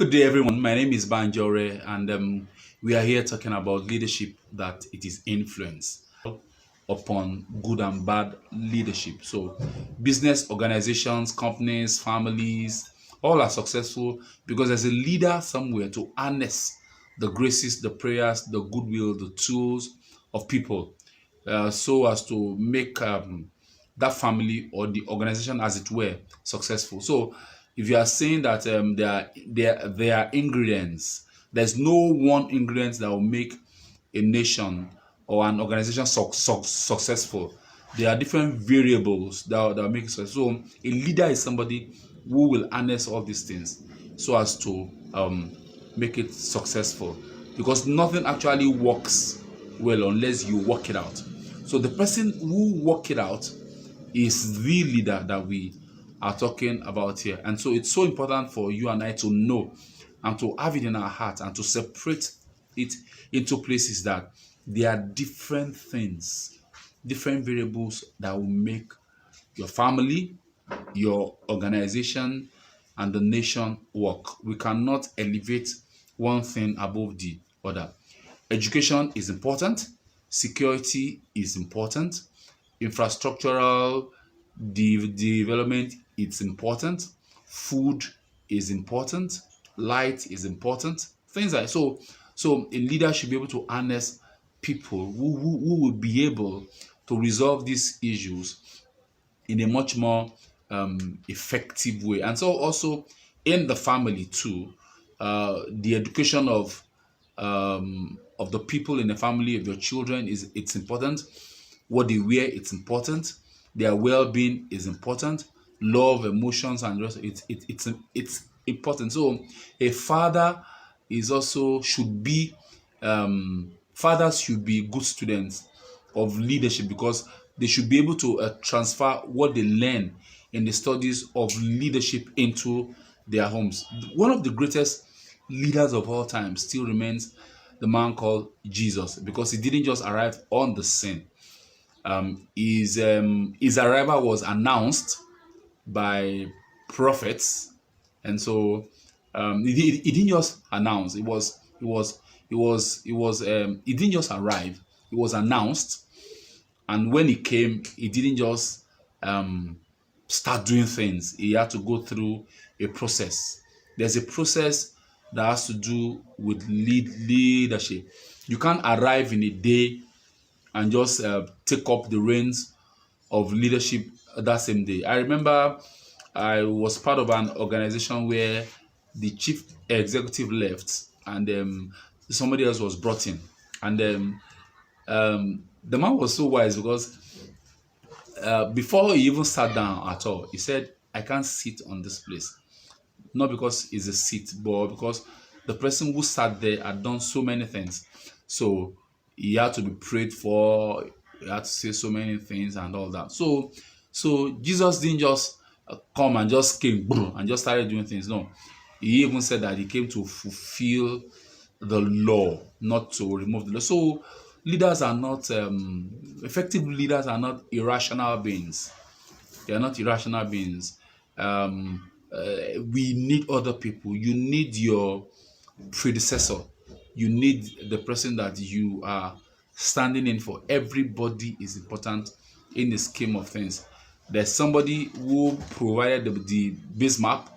Good day, everyone. My name is Banjore, and we are here talking about leadership that it is influence upon good and bad leadership. So, business organizations, companies, families, all are successful because there's a leader somewhere to harness the graces, the prayers, the goodwill, the tools of people, so as to make that family or the organization, as it were, successful. So, if you are saying that there are ingredients, there's no one ingredient that will make a nation or an organization successful. There are different variables that will make it successful. So a leader is somebody who will harness all these things so as to make it successful. Because nothing actually works well unless you work it out. So the person who work it out is the leader that we are talking about here. And so it's so important for you and I to know and to have it in our heart and to separate it into places that there are different things, different variables that will make your family, your organization, and the nation work. We cannot elevate one thing above the other. Education is important, security is important, infrastructural development is important, food is important, light is important, things like so. So a leader should be able to harness people who will be able to resolve these issues in a much more effective way. And so also in the family too, the education of the people in the family, of your children, it's important. What they wear, it's important. Their well-being is important. Love, emotions, and rest, it's important. So a father is also should be fathers should be good students of leadership because they should be able to transfer what they learn in the studies of leadership into their homes. One of the greatest leaders of all time still remains the man called Jesus because he didn't just arrive on the scene. His arrival was announced by prophets, and so he didn't just announce. He didn't just arrive. It was announced, and when he came, he didn't just start doing things. He had to go through a process. There's a process that has to do with leadership. You can't arrive in a day and just take up the reins of leadership that same day. I remember I was part of an organization where the chief executive left and somebody else was brought in. And the man was so wise because before he even sat down at all, he said, I can't sit on this place. Not because it's a seat, but because the person who sat there had done so many things. So he had to be prayed for, he had to say so many things and all that. So Jesus didn't just come and just came boom, and just started doing things. No. He even said that he came to fulfill the law, not to remove the law. So leaders are not effective leaders are not irrational beings. They are not irrational beings. We need other people. You need your predecessor. You need the person that you are standing in for. Everybody is important in the scheme of things. There's somebody who provided the base map,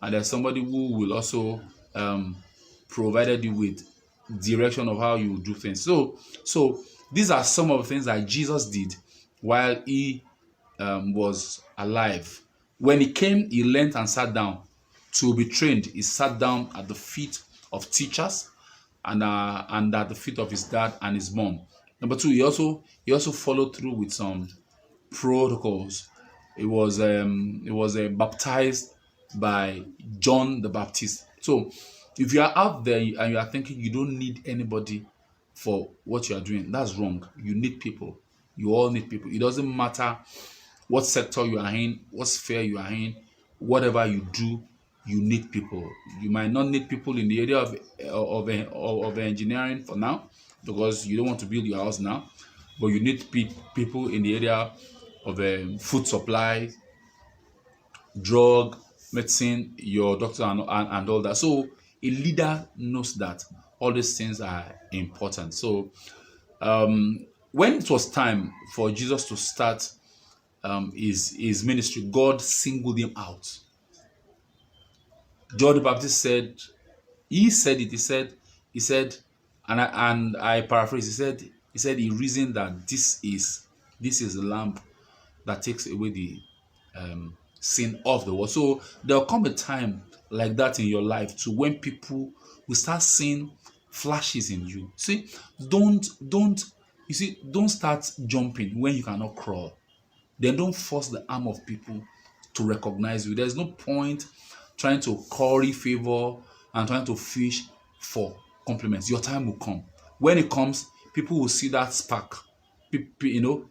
and there's somebody who will also provided you with direction of how you do things. So these are some of the things that Jesus did while he was alive. When he came, he learned and sat down to be trained. He sat down at the feet of teachers and at the feet of his dad and his mom. Number two, he also followed through with some protocols. It was baptized by John the Baptist. So if you are out there and you are thinking you don't need anybody for what you are doing, that's wrong. You need people. You all need people. It doesn't matter what sector you are in, what sphere you are in, whatever you do, you need people. You might not need people in the area of engineering for now because you don't want to build your house now, but you need people in the area of food supply, drug, medicine, your doctor, and all that. So a leader knows that all these things are important. So when it was time for Jesus to start his ministry, God singled him out. John the Baptist said, he said, and I paraphrase, he reasoned that this is the lamp that takes away the sin of the world. So there'll come a time like that in your life to when people will start seeing flashes in you. See, don't start jumping when you cannot crawl. Then don't force the arm of people to recognize you. There's no point trying to curry favor and trying to fish for compliments. Your time will come. When it comes, people will see that spark. People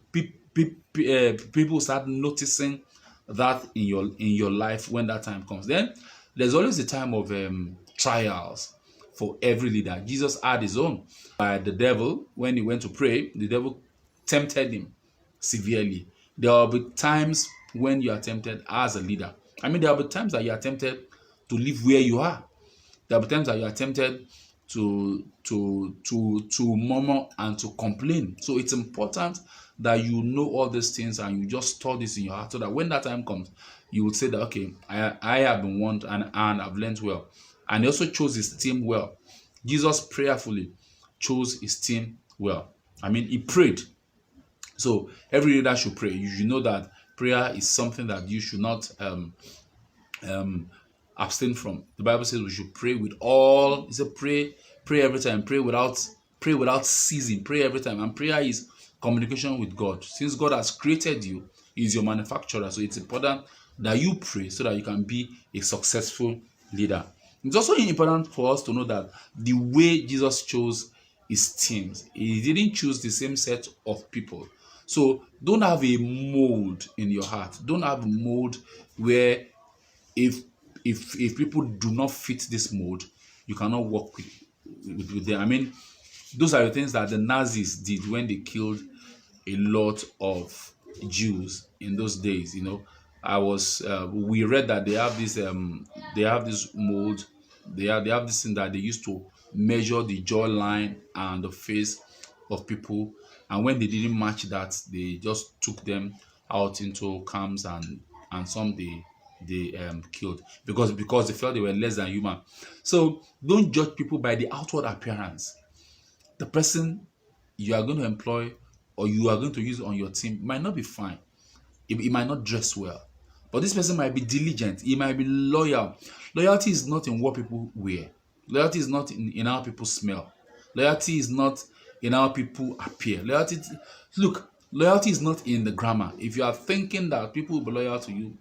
start noticing that in your life when that time comes. Then there's always a time of trials for every leader. Jesus had his own. By the devil, when he went to pray, the devil tempted him severely. There will be times when you are tempted as a leader. I mean, there will be times that you are tempted to live where you are. There will be times that you are tempted to murmur and to complain. So it's important that you know all these things and you just store this in your heart so that when that time comes, you would say that, okay, I have been warned and I've learned well. And he also chose his team well. Jesus prayerfully chose his team well. I mean, he prayed. So every leader should pray. You should know that prayer is something that you should not abstain from. The Bible says we should pray with all. It said pray every time. Pray without ceasing. Pray every time. And prayer is communication with God. Since God has created you, He is your manufacturer. So it's important that you pray so that you can be a successful leader. It's also important for us to know that the way Jesus chose his teams, he didn't choose the same set of people. So don't have a mold in your heart. Don't have a mold where if people do not fit this mold, you cannot work with them. I mean, those are the things that the Nazis did when they killed a lot of Jews in those days. You know, we read that they have this mold. They have this thing that they used to measure the jawline and the face of people, and when they didn't match that, they just took them out into camps and some they killed because they felt they were less than human. So don't judge people by the outward appearance. The person you are going to employ or you are going to use on your team might not be fine. He might not dress well, but this person might be diligent. He might be loyal. Loyalty is not in what people wear. Loyalty is not in how people smell. Loyalty is not in how people appear. Loyalty is not in the grammar. If you are thinking that people will be loyal to you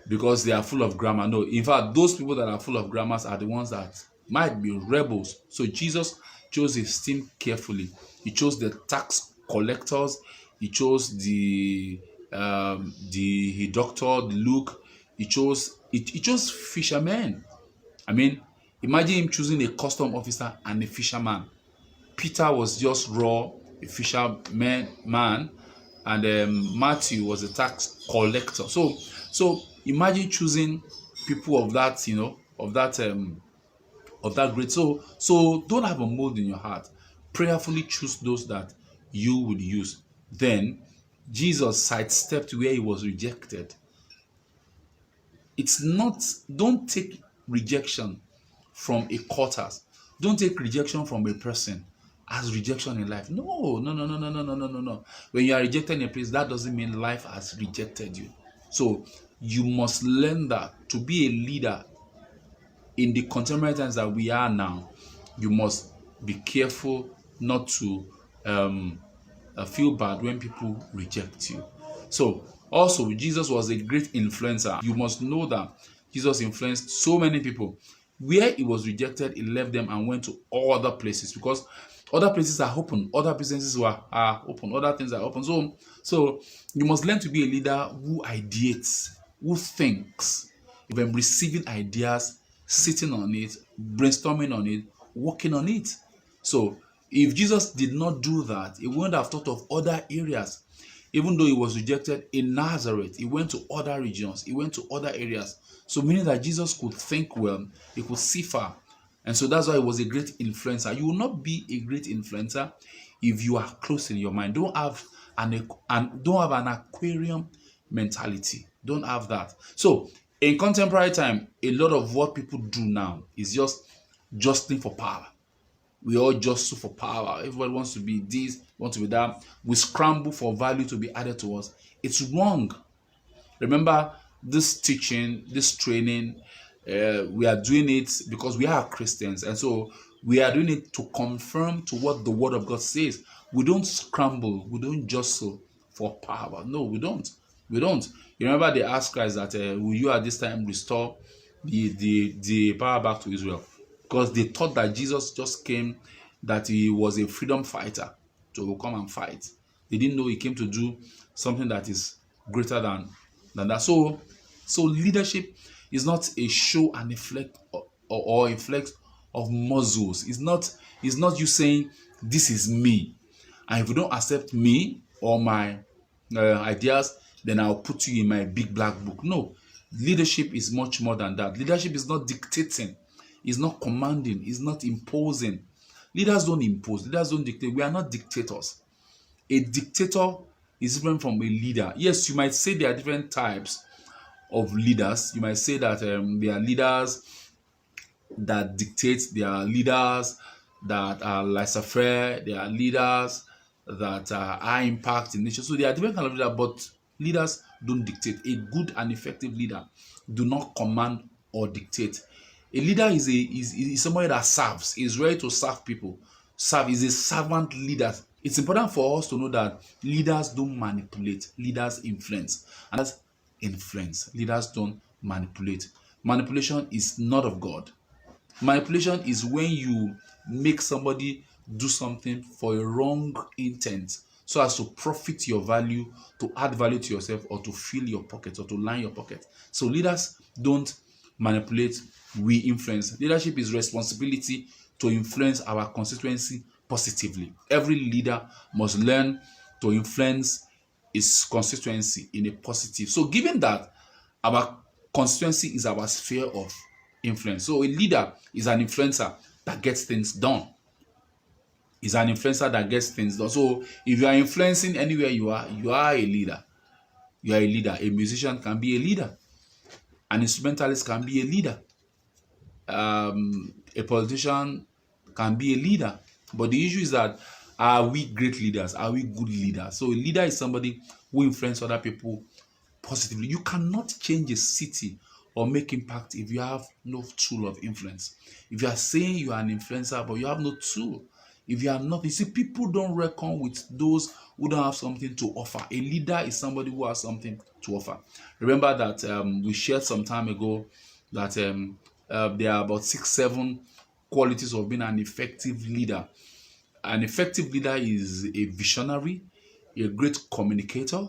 because they are full of grammar, no. In fact, those people that are full of grammars are the ones that might be rebels. So Jesus chose his team carefully. He chose the tax collectors. He chose the doctor, the Luke. He chose fishermen. I mean, imagine him choosing a custom officer and a fisherman. Peter was just raw, a fisherman man, and Matthew was a tax collector. So imagine choosing people of that, of that grade. So don't have a mold in your heart. Prayerfully choose those that you would use. Then Jesus sidestepped where he was rejected. Don't take rejection from a quarters. Don't take rejection from a person as rejection in life. No. When you are rejected in a place, that doesn't mean life has rejected you. So you must learn that to be a leader in the contemporary times that we are now, you must be careful not to feel bad when people reject you. So also, Jesus was a great influencer. You must know that Jesus influenced so many people. Where he was rejected, he left them and went to other places because other places are open, other businesses are open, other things are open. So you must learn to be a leader who ideates, who thinks, even receiving ideas, sitting on it, brainstorming on it, working on it. So if Jesus did not do that, he wouldn't have thought of other areas. Even though he was rejected in Nazareth, he went to other regions, he went to other areas. So meaning that Jesus could think well, he could see far. And so that's why he was a great influencer. You will not be a great influencer if you are close in your mind. Don't have an aquarium mentality. Don't have that. So in contemporary time, a lot of what people do now is just jostling for power. We all jostle for power. Everybody wants to be this, wants to be that. We scramble for value to be added to us. It's wrong. Remember, this teaching, this training, we are doing it because we are Christians, and so we are doing it to confirm to what the Word of God says. We don't scramble, we don't jostle for power. No, we don't. We don't. You remember they asked Christ that, will you at this time restore the power back to Israel? Because they thought that Jesus just came, that he was a freedom fighter to come and fight. They didn't know he came to do something that is greater than that. So leadership is not a show and reflect or a flex of muscles. It's not you saying this is me, and if you don't accept me or my ideas, then I'll put you in my big black book. No, leadership is much more than that. Leadership is not dictating, it's not commanding, it's not imposing. Leaders don't impose, leaders don't dictate. We are not dictators. A dictator is different from a leader. Yes, you might say there are different types of leaders. You might say that there are leaders that dictate, there are leaders that are laissez-faire, there are leaders that are high impact in nature. So there are different kinds of leaders, but leaders don't dictate. A good and effective leader do not command or dictate. A leader is somebody that serves, is ready to serve people. Serve is a servant leader. It's important for us to know that leaders don't manipulate, leaders influence. And that's influence. Leaders don't manipulate. Manipulation is not of God. Manipulation is when you make somebody do something for a wrong intent, so as to profit your value, to add value to yourself, or to fill your pocket, or to line your pocket. So leaders don't manipulate, we influence. Leadership is responsibility to influence our constituency positively. Every leader must learn to influence his constituency in a positive. So given that our constituency is our sphere of influence, so a leader is an influencer that gets things done. Is an influencer that gets things done. So if you are influencing anywhere you are a leader. You are a leader. A musician can be a leader. An instrumentalist can be a leader. A politician can be a leader. But the issue is that, are we great leaders? Are we good leaders? So a leader is somebody who influences other people positively. You cannot change a city or make impact if you have no tool of influence. If you are saying you are an influencer but you have no tool, if you are not, you see, people don't reckon with those who don't have something to offer. A leader is somebody who has something to offer. Remember that we shared some time ago that there are about 6-7 qualities of being an effective leader. An effective leader is a visionary, a great communicator,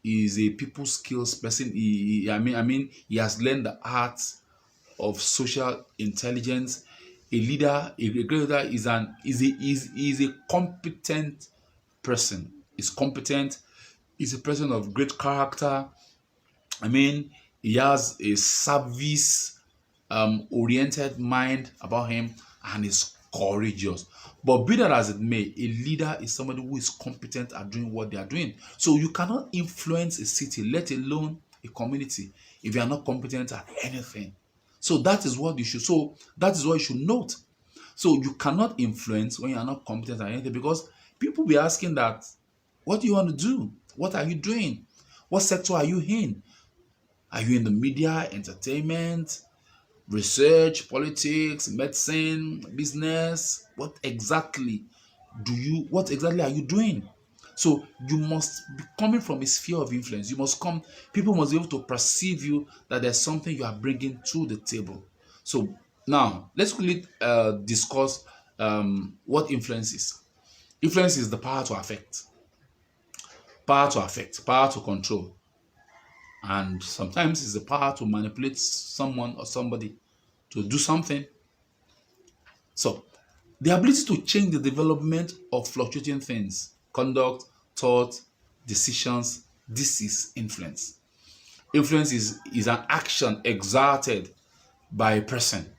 is a people skills person. He has learned the art of social intelligence. A leader, a great leader is a competent person. Is competent. Is a person of great character. He has a service oriented mind about him, and is courageous. But be that as it may, a leader is somebody who is competent at doing what they are doing. So you cannot influence a city, let alone a community, if you are not competent at anything. So that is what you should note. So you cannot influence when you are not competent at anything, because people will be asking that, what do you want to do? What are you doing? What sector are you in? Are you in the media, entertainment, research, politics, medicine, business? What exactly are you doing? So you must be coming from a sphere of influence. People must be able to perceive you, that there's something you are bringing to the table. So now let's quickly discuss what influence is. Influence is the power to affect, power to control, and sometimes it's the power to manipulate someone or somebody to do something. So the ability to change the development of fluctuating things, conduct, thought, decisions. This is influence. Influence is an action exerted by a person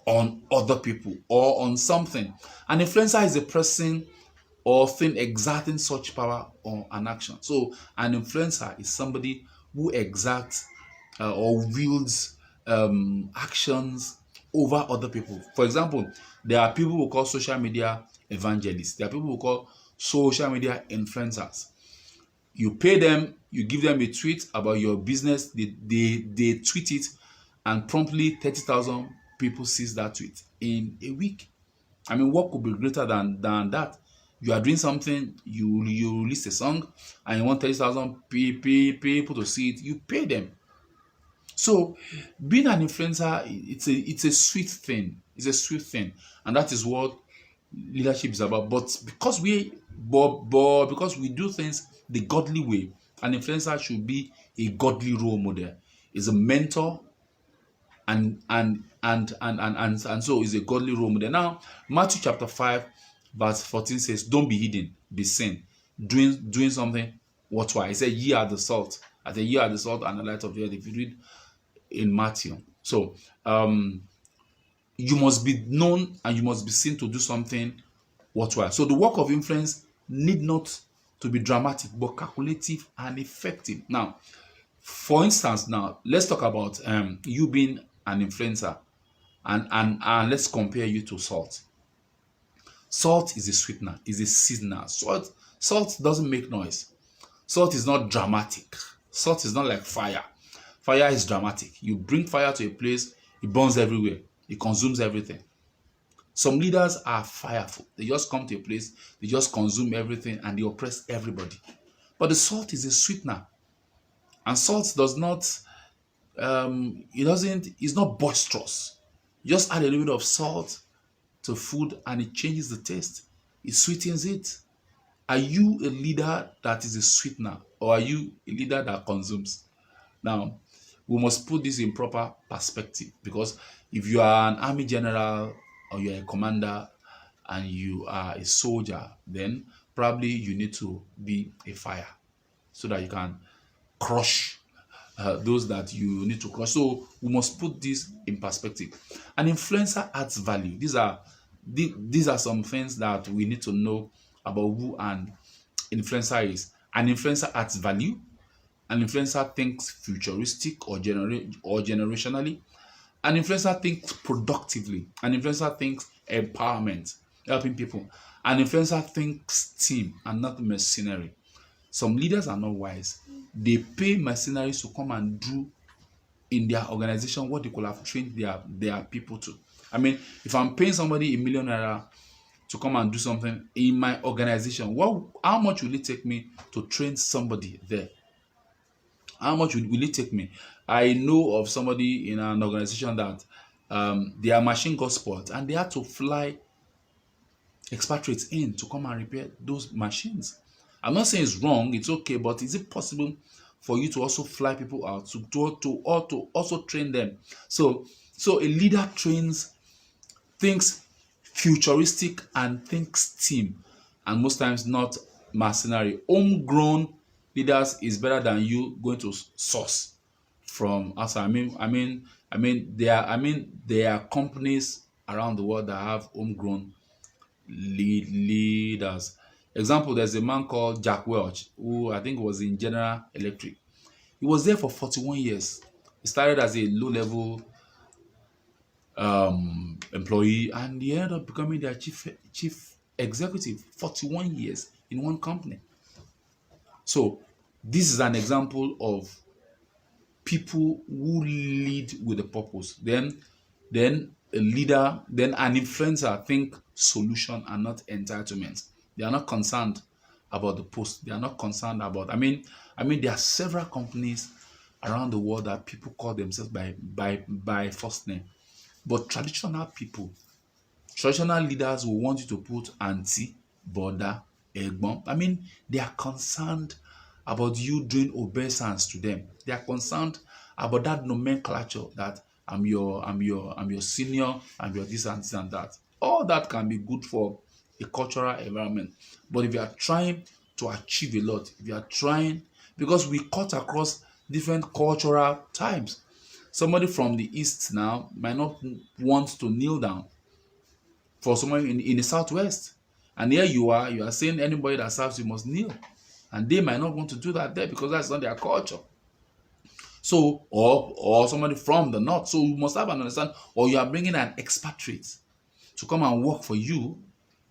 on other people or on something. An influencer is a person or thing exerting such power on an action. So an influencer is somebody who exerts or wields actions over other people. For example, there are people who call social media evangelists. There are people who call social media influencers. You pay them, you give them a tweet about your business, they tweet it, and promptly 30,000 people sees that tweet in a week. I mean, what could be greater than that? You are doing something, you release a song, and you want 30,000 people to see it, you pay them. So being an influencer, it's a sweet thing. It's a sweet thing, and that is what leadership is about. But because we do things the godly way, an influencer should be a godly role model. Is a mentor, and so is a godly role model. Now, Matthew chapter 5, verse 14 says, "Don't be hidden, be seen, doing something worthwhile." He said, "Ye are the salt." I said, "Ye are the salt and the light of the earth." If you read in Matthew, so you must be known and you must be seen to do something worthwhile. So the work of influence need not to be dramatic, but calculative and effective. Now, for instance, now let's talk about you being an influencer, and let's compare you to salt. Salt is a sweetener, is a seasoner. Salt doesn't make noise. Salt is not dramatic. Salt is not like fire. Fire is dramatic. You bring fire to a place, it burns everywhere. It consumes everything. Some leaders are fireful. They just come to a place, they just consume everything, and they oppress everybody. But the salt is a sweetener. And salt does not, it's not boisterous. You just add a little bit of salt to food and it changes the taste. It sweetens it. Are you a leader that is a sweetener, or are you a leader that consumes? Now, we must put this in proper perspective, because if you are an army general or you are a commander and you are a soldier, then probably you need to be a fire so that you can crush those that you need to crush. So we must put this in perspective. An influencer adds value. These are some things that we need to know about who an influencer is. An influencer adds value. An influencer thinks futuristic or generationally. An influencer thinks productively. An influencer thinks empowerment, helping people. An influencer thinks team and not mercenary. Some leaders are not wise. They pay mercenaries to come and do in their organization what they could have trained their people to. I mean, if I'm paying somebody $1 million to come and do something in my organization, how much will it take me to train somebody there? How much will it take me? I know of somebody in an organization that their machine got spoiled and they had to fly expatriates in to come and repair those machines. I'm not saying it's wrong, it's okay, but is it possible for you to also fly people out to also train them? So a leader thinks futuristic and thinks team, and most times not mercenary. Homegrown leaders is better than you going to source from outside. I mean there are companies around the world that have homegrown leaders. Example, there's a man called Jack Welch, who I think was in General Electric. He was there for 41 years. He started as a low-level employee, and he ended up becoming their chief executive. 41 years in one company. So this is an example of people who lead with a purpose. Then a leader, then an influencer think solution and not entitlement. They are not concerned about the post. They are not concerned about. I mean, there are several companies around the world that people call themselves by first name, but traditional leaders will want you to put auntie, brother, egbon. I mean, they are concerned about you doing obeisance to them. They are concerned about that nomenclature that I'm your senior, I'm your this and that. All that can be good for a cultural environment. But if you are trying to achieve a lot, if you are trying, because we cut across different cultural times. Somebody from the east now might not want to kneel down for someone in the southwest. And here you are saying anybody that serves you must kneel. And they might not want to do that there because that's not their culture. So, or somebody from the north. So you must have an understanding, or you are bringing an expatriate to come and work for you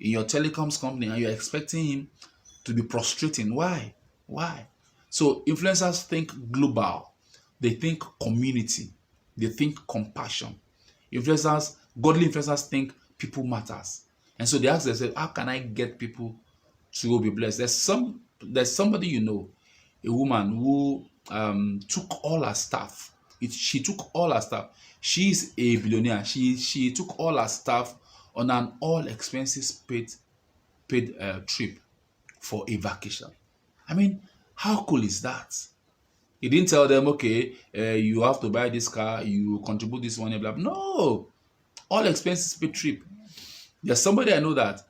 in your telecoms company, and you're expecting him to be prostrating. Why? Why? So influencers think global, they think community, they think compassion. Influencers, godly influencers think people matters. And so they ask themselves, how can I get people to be blessed? There's somebody you know, a woman who took all her staff. She took all her staff. She's a billionaire. She took all her staff on an all expenses paid trip for a vacation. I mean, how cool is that? He didn't tell them, okay, you have to buy this car, you contribute this money, blah, blah. No, all expenses paid trip. There's somebody I know that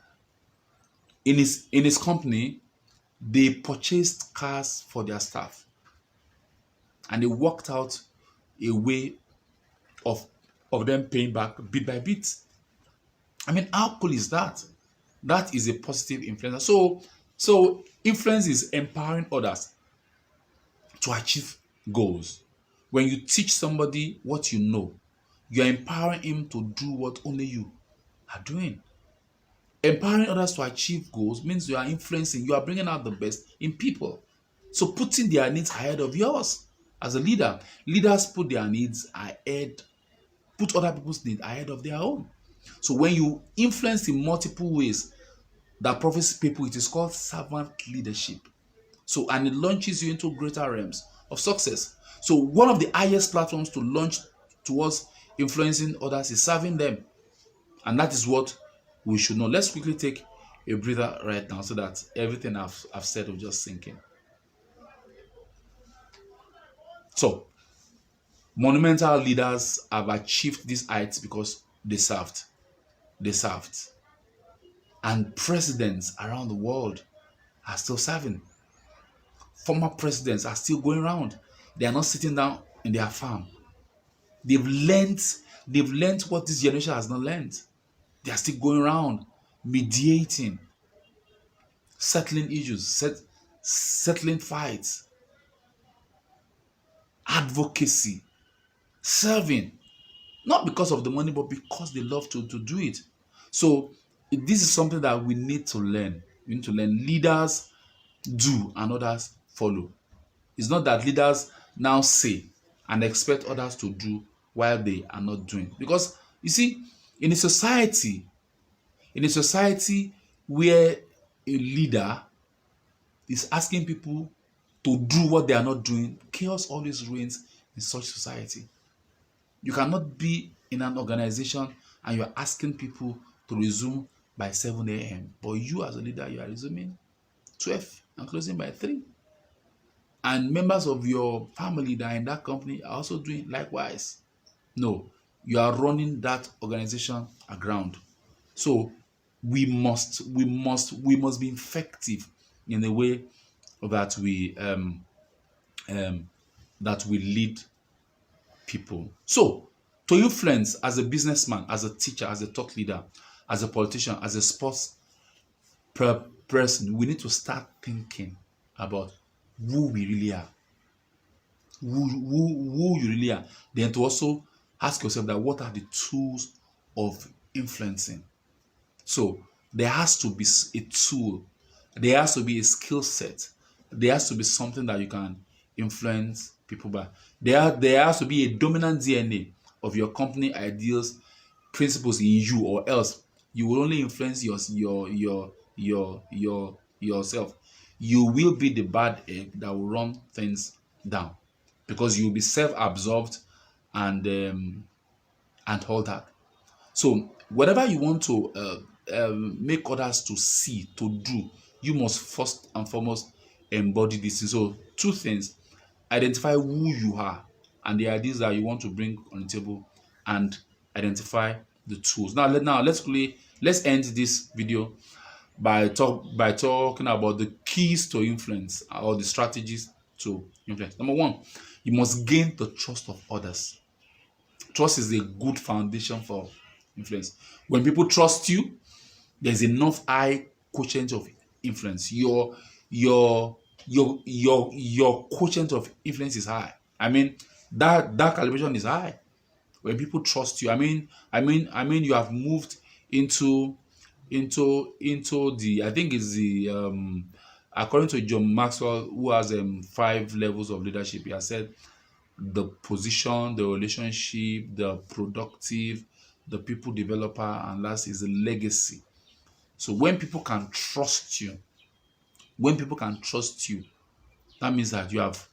in his company, they purchased cars for their staff, and they worked out a way of them paying back bit by bit. I mean, how cool is that? That is a positive influencer. So influence is empowering others to achieve goals. When you teach somebody what you know, you are empowering him to do what only you are doing. Empowering others to achieve goals means you are influencing, you are bringing out the best in people. So putting their needs ahead of yours. As a leader, leaders put their needs ahead, put other people's needs ahead of their own. So when you influence in multiple ways that profits people, it is called servant leadership. So, and it launches you into greater realms of success. So one of the highest platforms to launch towards influencing others is serving them. And that is what we should know. Let's quickly take a breather right now so that everything I've said will just sink in. So, monumental leaders have achieved these heights because they served. They served. And presidents around the world are still serving. Former presidents are still going around. They are not sitting down in their farm. They've learned what this generation has not learned. They are still going around, mediating, settling issues, settling fights, advocacy, serving. Not because of the money, but because they love to do it. So this is something that we need to learn. We need to learn. Leaders do and others follow. It's not that leaders now say and expect others to do while they are not doing. Because you see, in a society where a leader is asking people to do what they are not doing, chaos always reigns in such society. You cannot be in an organization and you're asking people to resume by 7 a.m. But you as a leader, you are resuming 12 and closing by 3. And members of your family that are in that company are also doing likewise. No, you are running that organization aground. So we must be effective in the way that we lead people. So to influence as a businessman, as a teacher, as a thought leader, as a politician, as a sports person, we need to start thinking about who we really are. Who you really are. Then to also ask yourself that what are the tools of influencing? So there has to be a tool. There has to be a skill set. There has to be something that you can influence people by. There has to be a dominant DNA of your company ideals, principles in you, or else you will only influence yourself. You will be the bad egg that will run things down because you will be self-absorbed and all that. So whatever you want to make others to see, to do, you must first and foremost embody this. So 2 things: identify who you are and the ideas that you want to bring on the table, and identify the tools. Now let's end this video by talking about the keys to influence or the strategies to influence. Number one, you must gain the trust of others. Trust is a good foundation for influence. When people trust you, there's enough high quotient of influence. Your quotient of influence is high. I mean, that calibration is high when people trust you. I mean, you have moved into the, I think it's the according to John Maxwell, who has 5 levels of leadership. He has said the position, the relationship, the productive, the people developer, and last is the legacy. So when people can trust you, that means that you have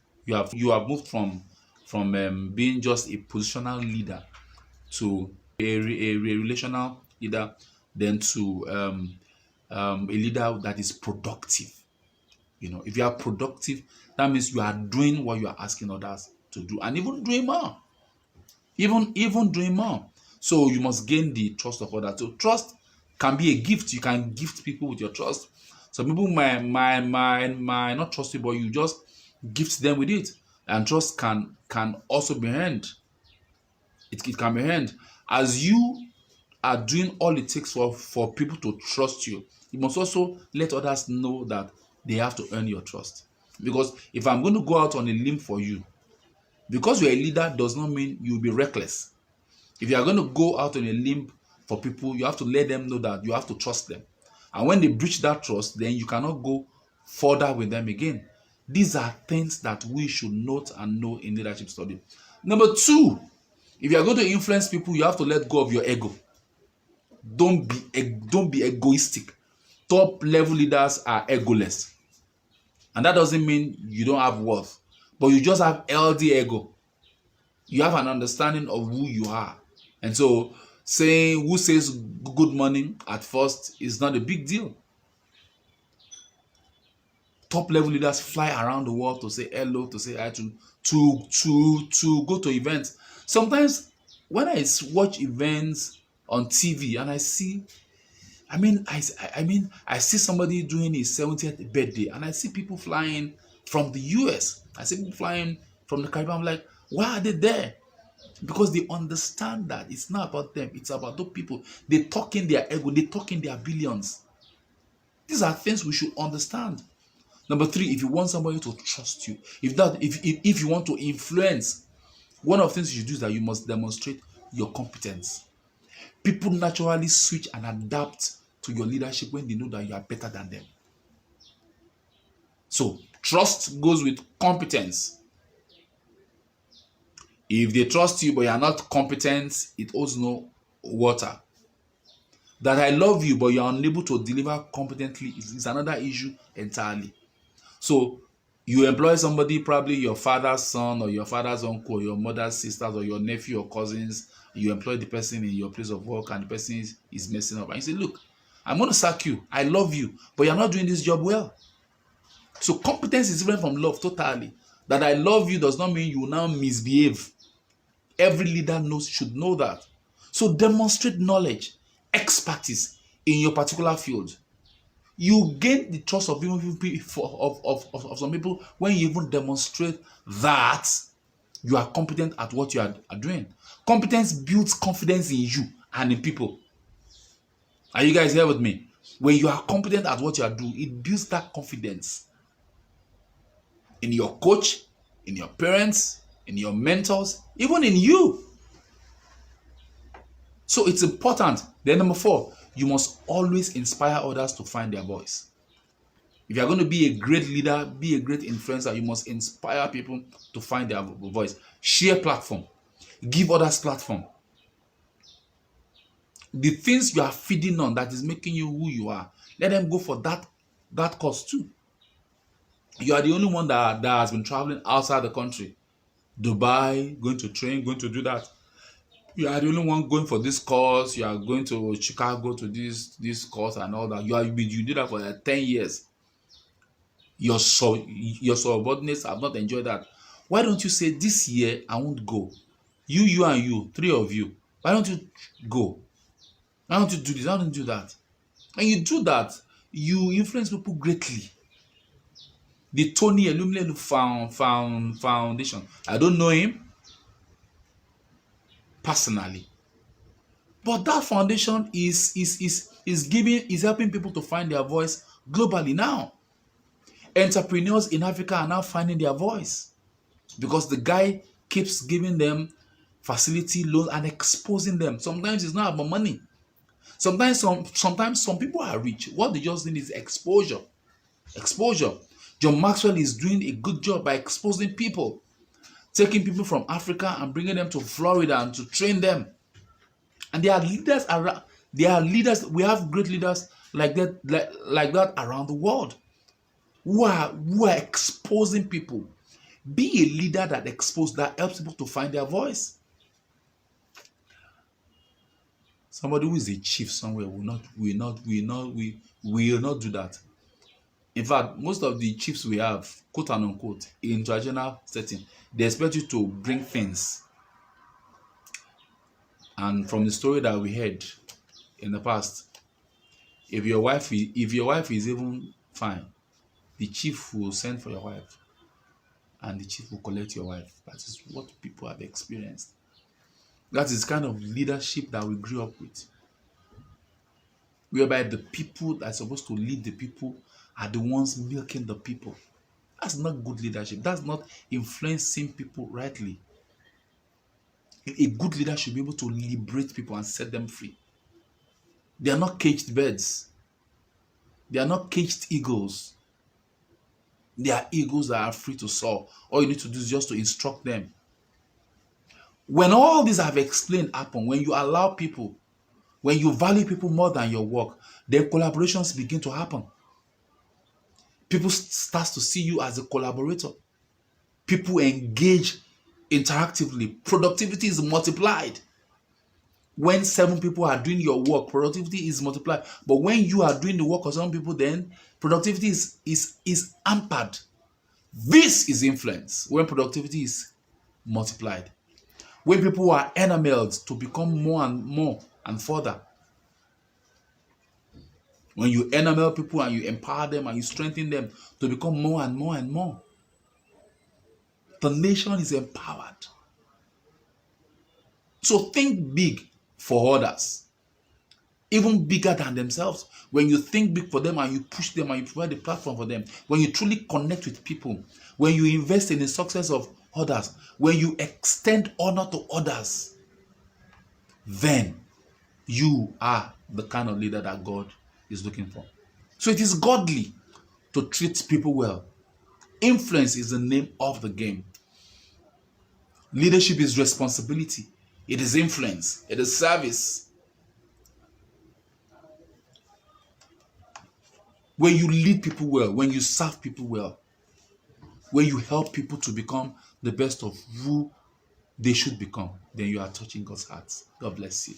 moved from being just a positional leader to a relational leader, then to a leader that is productive. If you are productive, that means you are doing what you are asking others to do, and even doing more. Even doing more. So you must gain the trust of others. So trust can be a gift. You can gift people with your trust. Some people might not trust you, but you just gift them with it. And trust can also be earned. It can be earned. As you are doing all it takes for people to trust you, you must also let others know that they have to earn your trust. Because if I'm going to go out on a limb for you, because you're a leader does not mean you'll be reckless. If you are going to go out on a limb for people, you have to let them know that you have to trust them. And when they breach that trust, then you cannot go further with them again. These are things that we should note and know in leadership study. Number two, if you are going to influence people, you have to let go of your ego. Don't be egoistic. Top level leaders are egoless. And that doesn't mean you don't have worth, but you just have healthy ego. You have an understanding of who you are. And so saying who says good morning at first is not a big deal. Top level leaders fly around the world to say hello, to say hi, to go to events. Sometimes when I watch events on TV and I see, I see somebody doing his 70th birthday and I see people flying from the US. I see people flying from the Caribbean. I'm like, why are they there? Because they understand that it's not about them, it's about those people. They talk in their ego, they talk in their billions. These are things we should understand. Number three, if you want somebody to trust you, if you want to influence, one of the things you do is that you must demonstrate your competence. People naturally switch and adapt to your leadership when they know that you are better than them. So trust goes with competence. If they trust you but you are not competent, it holds no water. That I love you but you are unable to deliver competently is another issue entirely. So you employ somebody, probably your father's son or your father's uncle or your mother's sisters or your nephew or cousins. You employ the person in your place of work and the person is messing up. And you say, look, I'm going to sack you. I love you, but you're not doing this job well. So competence is different from love totally. That I love you does not mean you will now misbehave. Every leader should know that. So demonstrate knowledge, expertise in your particular field. You gain the trust of some people when you even demonstrate that you are competent at what you are doing. Competence builds confidence in you and in people. Are you guys here with me? When you are competent at what you are doing, it builds that confidence in your coach, in your parents, in your mentors, even in you. So it's important. Then number four, you must always inspire others to find their voice. If you are going to be a great leader, be a great influencer, you must inspire people to find their voice. Share platform. Give others platform. The things you are feeding on that is making you who you are, let them go for that cause too. You are the only one that has been traveling outside the country. Dubai, going to train, going to do that. You are the only one going for this course. You are going to Chicago to this course and all that. You did that for 10 years. Your subordinates have not enjoyed that. Why don't you say, this year I won't go? You and you, 3 of you. Why don't you go? Why don't you do this? Why don't you do that? And you do that, you influence people greatly. The Tony Elumelu Foundation. I don't know him personally, but that foundation is helping people to find their voice globally now. Entrepreneurs in Africa are now finding their voice because the guy keeps giving them facility loans and exposing them. Sometimes it's not about money. Sometimes some people are rich. What they just need is exposure. Exposure. John Maxwell is doing a good job by exposing people, taking people from Africa and bringing them to Florida and to train them. And there are leaders around. There are leaders. We have great leaders like that, like that around the world, who are exposing people. Be a leader that helps people to find their voice. Somebody who is a chief somewhere will not do that. In fact, most of the chiefs we have, quote and unquote, in traditional setting, they expect you to bring things. And from the story that we heard in the past, if your wife is even fine, the chief will send for your wife, and the chief will collect your wife. That is what people have experienced. That is kind of leadership that we grew up with, whereby the people that are supposed to lead the people are the ones milking the people. That's not good leadership. That's not influencing people rightly. A good leader should be able to liberate people and set them free. They are not caged birds. They are not caged eagles. They are eagles that are free to soar. All you need to do is just to instruct them. When all these I've explained happen, when you allow people, when you value people more than your work, then collaborations begin to happen. People start to see you as a collaborator. People engage interactively. Productivity is multiplied. When 7 people are doing your work, productivity is multiplied. But when you are doing the work of some people, then productivity is hampered. This is influence when productivity is multiplied. When people are enameled to become more and more and further. When you enamel people and you empower them and you strengthen them to become more and more and more, the nation is empowered. So think big for others, even bigger than themselves. When you think big for them and you push them and you provide a platform for them, when you truly connect with people, when you invest in the success of others, when you extend honor to others, then you are the kind of leader that God is looking for. So it is godly to treat people well. Influence is the name of the game. Leadership is responsibility. It is influence. It is service. When you lead people well, when you serve people well, when you help people to become the best of who they should become, then you are touching God's heart. God bless you.